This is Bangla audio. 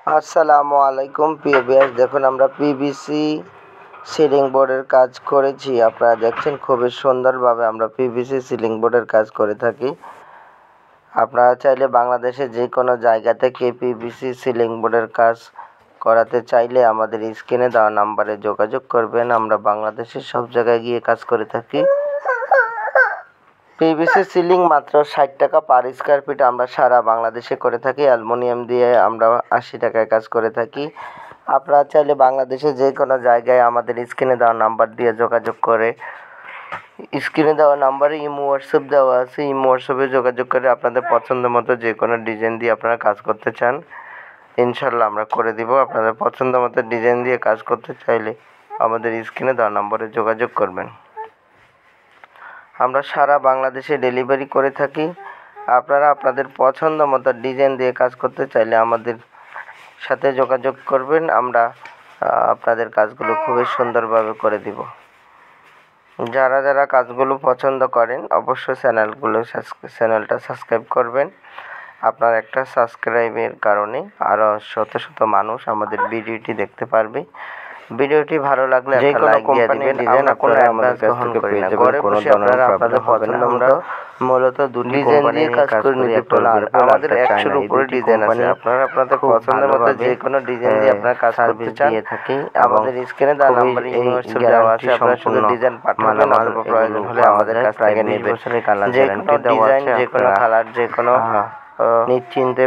আসসালামু আলাইকুম প্রিয় ভিউয়ার্স, দেখুন আমরা পিভিসি সিলিং বোর্ডের কাজ করেছি। আপনারা দেখছেন খুবই সুন্দরভাবে আমরা পিভিসি সিলিং বোর্ডের কাজ করে থাকি। আপনারা চাইলে বাংলাদেশে যে কোনো জায়গা থেকে পিভিসি সিলিং বোর্ডের কাজ করাতে চাইলে আমাদের স্ক্রিনে দেওয়া নাম্বারে যোগাযোগ করবেন। আমরা বাংলাদেশের সব জায়গায় গিয়ে কাজ করে থাকি। পিভিসি সিলিং মাত্র 60 টাকা পার স্কোয়ার ফিট আমরা সারা বাংলাদেশে করে থাকি। অ্যালুমিনিয়াম দিয়ে আমরা 80 টাকায় কাজ করে থাকি। আপনারা চাইলে বাংলাদেশে যে কোনো জায়গায় আমাদের স্ক্রিনে দেওয়া নাম্বার দিয়ে যোগাযোগ করে, স্ক্রিনে দেওয়া নাম্বারে ইমো হোয়াটসঅ্যাপ দেওয়া আছে, ইমো হোয়াটসঅ্যাপে যোগাযোগ করে আপনাদের পছন্দ মতো যে কোনো ডিজাইন দিয়ে আপনারা কাজ করতে চান, ইনশাল্লাহ আমরা করে দিব। আপনাদের পছন্দ মতো ডিজাইন দিয়ে কাজ করতে চাইলে আমাদের স্ক্রিনে দেওয়া নম্বরে যোগাযোগ করবেন। আমরা সারা বাংলাদেশে ডেলিভারি করে থাকি। আপনারা আপনাদের পছন্দ মতো ডিজাইন দিয়ে কাজ করতে চাইলে আমাদের সাথে যোগাযোগ করবেন। আমরা আপনাদের কাজগুলো খুবই সুন্দরভাবে করে দিব। যারা যারা কাজগুলো পছন্দ করেন অবশ্যই চ্যানেলটা সাবস্ক্রাইব করবেন। আপনার একটা সাবস্ক্রাইবের কারণে আরও শত শত মানুষ আমাদের ভিডিওটি দেখতে পারবে। ভিডিওটি ভালো লাগলে একটা লাইক দিয়ে দিবেন। আমরা কোনো অ্যাডভান্স গ্রহণ করি না। ঘরে বসে আপনারা আপনাদের পছন্দ মতো মূলত দুটি ডিজাইন দিয়ে কাজ করে নিতে পারবেন। আমাদের 100-এর উপরে ডিজাইন আছে। আপনারা আপনাদের পছন্দ মতো যে কোনো ডিজাইন দিয়ে আপনারা কাজ করতে চান, আমাদের স্ক্রিনে দেওয়া নাম্বারে ইমো হোয়াটসঅ্যাপ দেওয়া আছে। আপনারা শুধু ডিজাইন পাঠাবেন, অথবা প্রয়োজন হলে আমাদের কাছ থেকে নেবেন। যে কোনো ডিজাইন, যে কোনো কালার, যে কোনো নিশ্চিন্তে